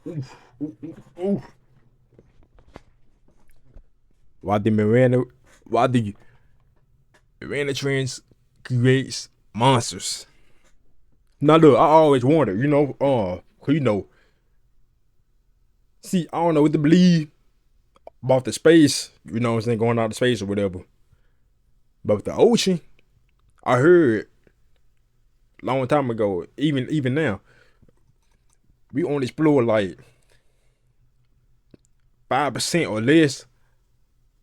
Oof, oof, oof, oof. Why the Miranda? Why the Miranda trends creates monsters? Now look, I always wonder, cause see, I don't know what to believe about the space, what I'm saying, going out to space or whatever. But with the ocean, I heard a long time ago, even now, we only explore like 5% or less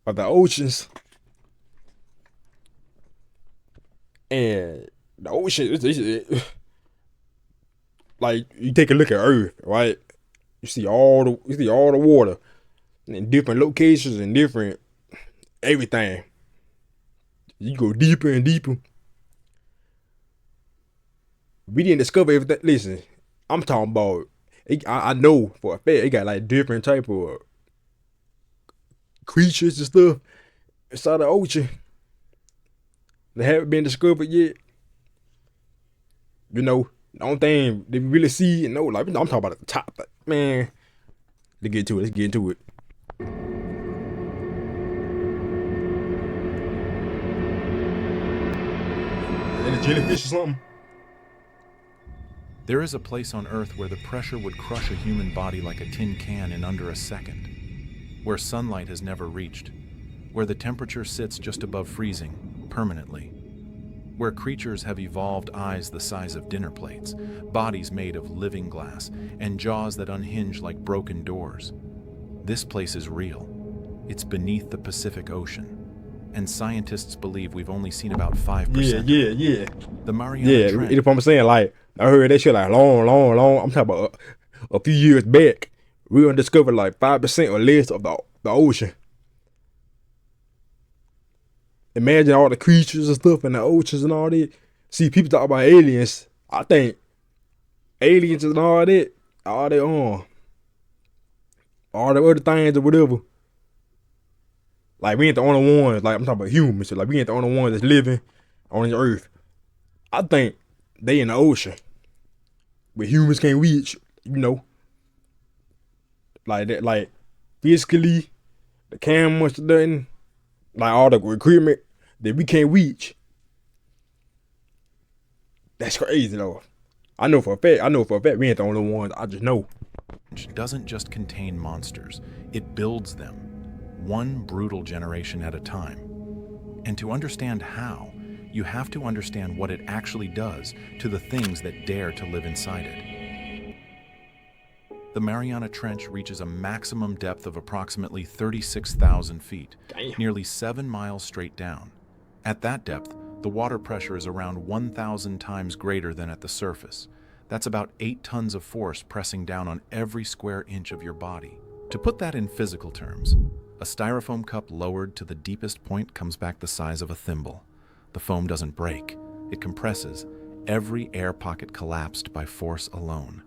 of the oceans, and the ocean, like you take a look at Earth, right? You see all the water in different locations and different everything. You go deeper and deeper. We didn't discover everything. Listen, I'm talking about. I know for a fact it got like different type of creatures and stuff inside the ocean that haven't been discovered yet. The only thing they really see and know, like I'm talking about at the top. Like, man, let's get into it. Let's get into it. And a jellyfish or something. There is a place on Earth where the pressure would crush a human body like a tin can in under a second, where sunlight has never reached, where the temperature sits just above freezing, permanently, where creatures have evolved eyes the size of dinner plates, bodies made of living glass, and jaws that unhinge like broken doors. This place is real. It's beneath the Pacific Ocean, and scientists believe we've only seen about 5%. Yeah. The Mariana Yeah, Trench. if I'm saying, like, I heard that shit like long. I'm talking about a few years back. We gonna discover like 5% or less of the ocean. Imagine all the creatures and stuff in the oceans and all that. See, people talk about aliens. I think aliens and all the other things or whatever. Like we ain't the only ones. Like I'm talking about humans. So like we ain't the only ones that's living on the earth. I think they in the ocean, but humans can't reach. Like that. Like physically, the cameras done, like all the equipment that we can't reach. That's crazy though. I know for a fact we ain't the only ones. I just know. Doesn't just contain monsters, it builds them, one brutal generation at a time. And to understand how, you have to understand what it actually does to the things that dare to live inside it. The Mariana Trench reaches a maximum depth of approximately 36,000 feet, Damn. nearly 7 miles straight down. At that depth, the water pressure is around 1,000 times greater than at the surface. That's about 8 tons of force pressing down on every square inch of your body. To put that in physical terms, a styrofoam cup lowered to the deepest point comes back the size of a thimble. The foam doesn't break, it compresses, every air pocket collapsed by force alone.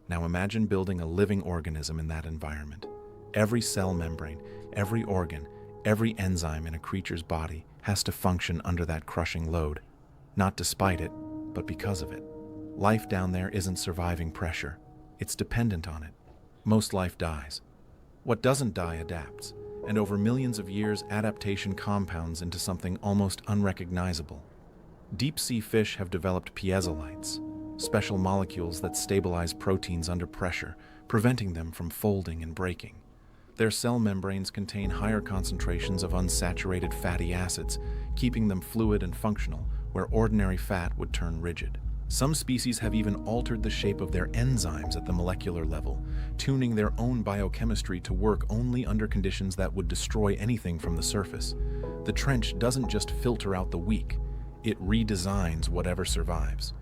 Now imagine building a living organism in that environment. Every cell membrane, every organ, every enzyme in a creature's body has to function under that crushing load. Not despite it, but because of it. Life down there isn't surviving pressure. It's dependent on it. Most life dies. What doesn't die adapts, and over millions of years, adaptation compounds into something almost unrecognizable. Deep-sea fish have developed piezolites, special molecules that stabilize proteins under pressure, preventing them from folding and breaking. Their cell membranes contain higher concentrations of unsaturated fatty acids, keeping them fluid and functional, where ordinary fat would turn rigid. Some species have even altered the shape of their enzymes at the molecular level, tuning their own biochemistry to work only under conditions that would destroy anything from the surface. The trench doesn't just filter out the weak, it redesigns whatever survives.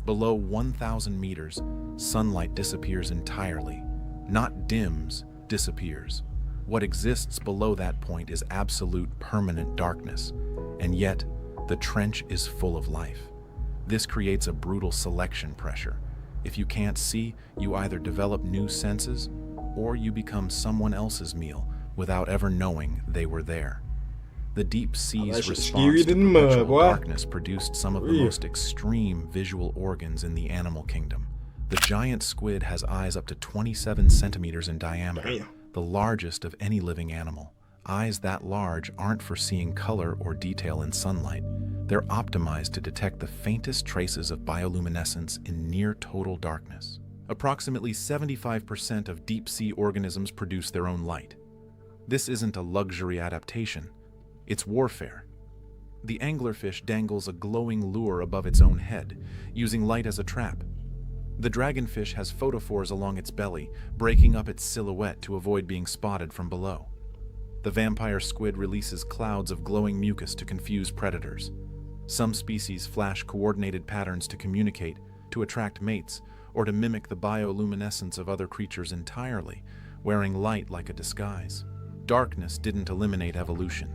Below 1,000 meters, sunlight disappears entirely. Not dims, disappears. What exists below that point is absolute permanent darkness, and yet the trench is full of life. This creates a brutal selection pressure. If you can't see, you either develop new senses or you become someone else's meal without ever knowing they were there. The deep sea's response to perpetual darkness produced some of the most extreme visual organs in the animal kingdom. The giant squid has eyes up to 27 centimeters in diameter, Damn. the largest of any living animal. Eyes that large aren't for seeing color or detail in sunlight. They're optimized to detect the faintest traces of bioluminescence in near total darkness. Approximately 75% of deep-sea organisms produce their own light. This isn't a luxury adaptation, it's warfare. The anglerfish dangles a glowing lure above its own head, using light as a trap. The dragonfish has photophores along its belly, breaking up its silhouette to avoid being spotted from below. The vampire squid releases clouds of glowing mucus to confuse predators. Some species flash coordinated patterns to communicate, to attract mates, or to mimic the bioluminescence of other creatures entirely, wearing light like a disguise. Darkness didn't eliminate evolution.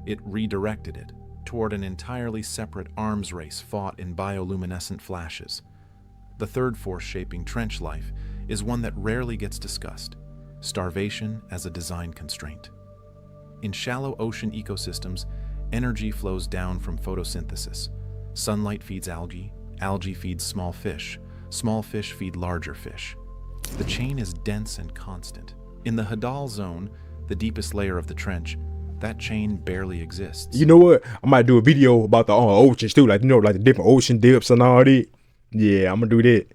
It redirected it toward an entirely separate arms race fought in bioluminescent flashes. The third force shaping trench life is one that rarely gets discussed: starvation as a design constraint. In shallow ocean ecosystems, energy flows down from photosynthesis. Sunlight feeds algae, algae feeds small fish feed larger fish. The chain is dense and constant. In the Hadal zone, the deepest layer of the trench, that chain barely exists. You know what? I might do a video about the oceans too, like like the different ocean dips and all that. Yeah, I'm gonna do that.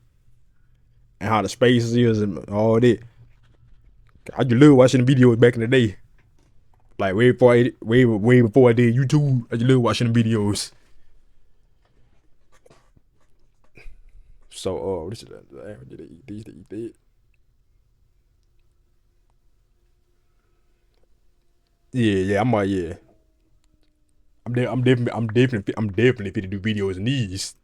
And how the space is and all that. I just love watching the videos back in the day. Like way before I did YouTube, I just love watching the videos. So this is did they eat these? They eat that. Yeah, I might. Yeah, I'm definitely fit to do videos in these.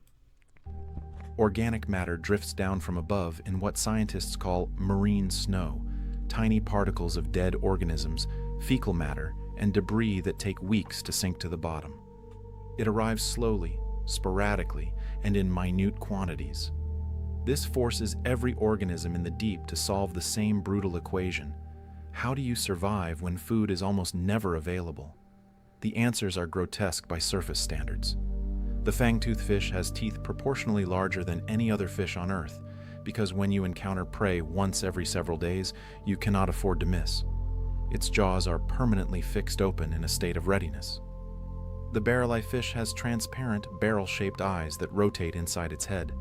Organic matter drifts down from above in what scientists call marine snow, tiny particles of dead organisms, fecal matter, and debris that take weeks to sink to the bottom. It arrives slowly, sporadically, and in minute quantities. This forces every organism in the deep to solve the same brutal equation. How do you survive when food is almost never available? The answers are grotesque by surface standards. The fangtooth fish has teeth proportionally larger than any other fish on Earth, because when you encounter prey once every several days, you cannot afford to miss. Its jaws are permanently fixed open in a state of readiness. The barrel-eye fish has transparent, barrel-shaped eyes that rotate inside its head,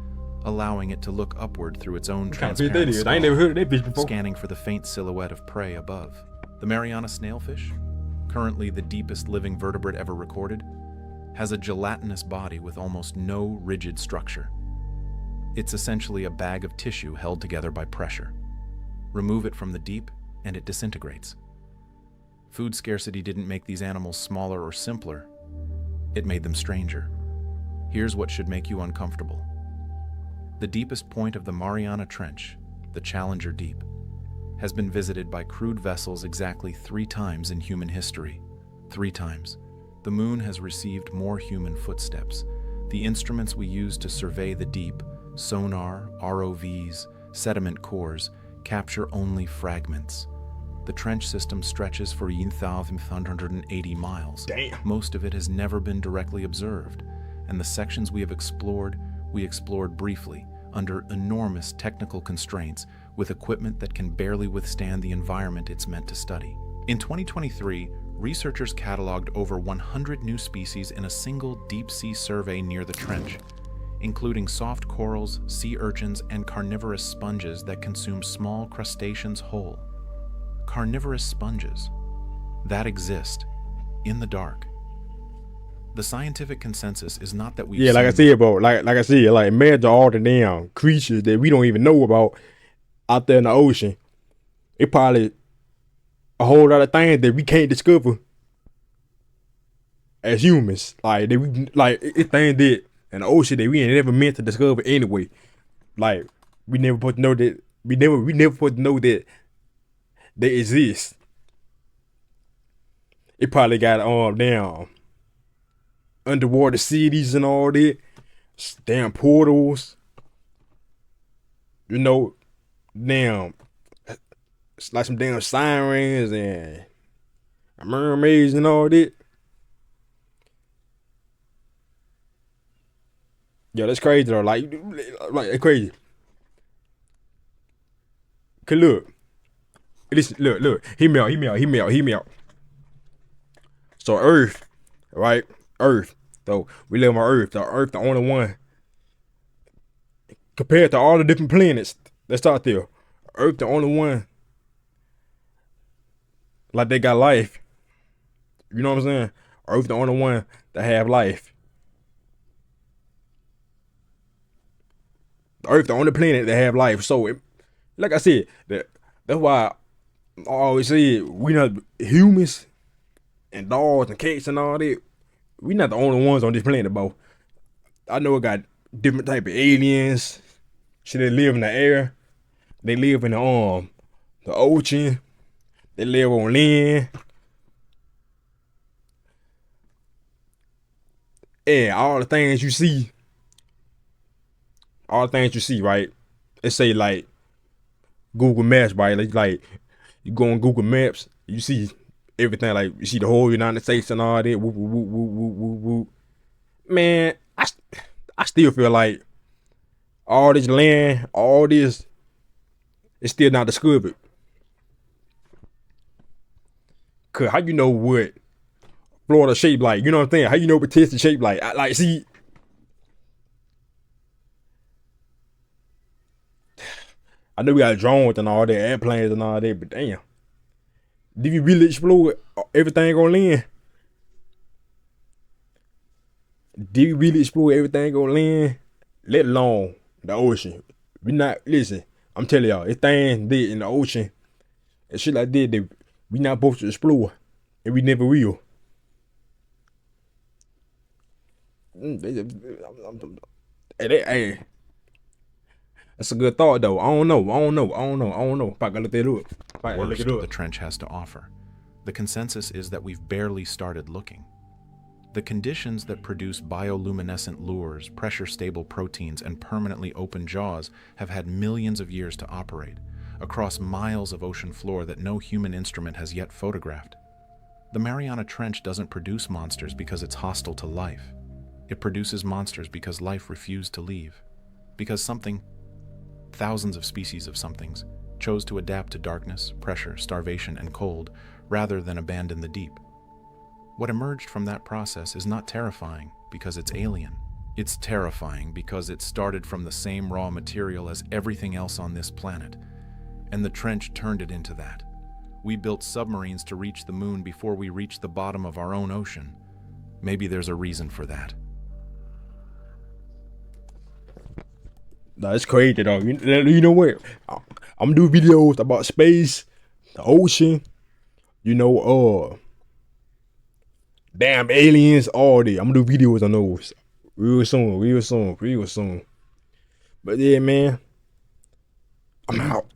allowing it to look upward through its own transparent skull, I ain't never heard of that fish before. scanning for the faint silhouette of prey above. The Mariana snailfish, currently the deepest living vertebrate ever recorded, has a gelatinous body with almost no rigid structure. It's essentially a bag of tissue held together by pressure. Remove it from the deep, and it disintegrates. Food scarcity didn't make these animals smaller or simpler. It made them stranger. Here's what should make you uncomfortable. The deepest point of the Mariana Trench, the Challenger Deep, has been visited by crewed vessels exactly 3 times in human history. 3 times. The moon has received more human footsteps. The instruments we use to survey the deep, sonar, ROVs, sediment cores, capture only fragments. The trench system stretches for 1,180 miles. Damn. Most of it has never been directly observed, and the sections we explored briefly, under enormous technical constraints, with equipment that can barely withstand the environment it's meant to study. In 2023, researchers cataloged over 100 new species in a single deep-sea survey near the trench, including soft corals, sea urchins, and carnivorous sponges that consume small crustaceans whole. Carnivorous sponges that exist in the dark. The scientific consensus is not that we've Yeah, like I said, bro. Like I said, like imagine all the damn creatures that we don't even know about out there in the ocean. It probably a whole lot of things that we can't discover as humans. Like it's things that in the ocean that we ain't never meant to discover anyway. Like we never put to know that we never put to know that they exist. It probably got damn underwater cities and all that, damn portals, damn, it's like some damn sirens and mermaids and all that. Yeah, that's crazy though. Like it's crazy. Cause look, listen, look. Hear me out. So Earth, right? Earth. So we live on Earth. The Earth, the only one compared to all the different planets that start there. Earth, the only one like they got life. You know what I'm saying? Earth, the only one that have life. The Earth, the only planet that have life. So, like I said, that's why I always say we not humans and dogs and cats and all that. We not the only ones on this planet, bro. I know it got different type of aliens. Shit, they live in the air. They live in the ocean. They live on land. And all the things you see, right? Let's say like Google Maps, right? Like you go on Google Maps, you see everything. Like you see the whole United States and all that. Whoop, whoop, whoop, whoop, whoop, whoop, whoop. Man, I still feel like all this land, all this, is still not discovered. Cause how you know what Florida shape like? You know what I'm saying? How you know what Texas shape like? See, I know we got drones and all that, airplanes and all that, but damn, did we really explore everything on land? Did we really explore everything on land? Let alone the ocean. We not listen. I'm telling y'all, it's things there in the ocean and shit like that we not supposed to explore, and we never will. Hey, that's a good thought though. I don't know. If I gotta look that up. Worst the trench has to offer. The consensus is that we've barely started looking. The conditions that produce bioluminescent lures, pressure-stable proteins, and permanently open jaws have had millions of years to operate, across miles of ocean floor that no human instrument has yet photographed. The Mariana Trench doesn't produce monsters because it's hostile to life. It produces monsters because life refused to leave. Because something, thousands of species of somethings, chose to adapt to darkness, pressure, starvation, and cold, rather than abandon the deep. What emerged from that process is not terrifying because it's alien. It's terrifying because it started from the same raw material as everything else on this planet, and the trench turned it into that. We built submarines to reach the moon before we reached the bottom of our own ocean. Maybe there's a reason for that. Nah, it's crazy though. You know what? I'm gonna do videos about space, the ocean, damn aliens, all that. I'm gonna do videos on those real soon. But yeah, man, I'm out.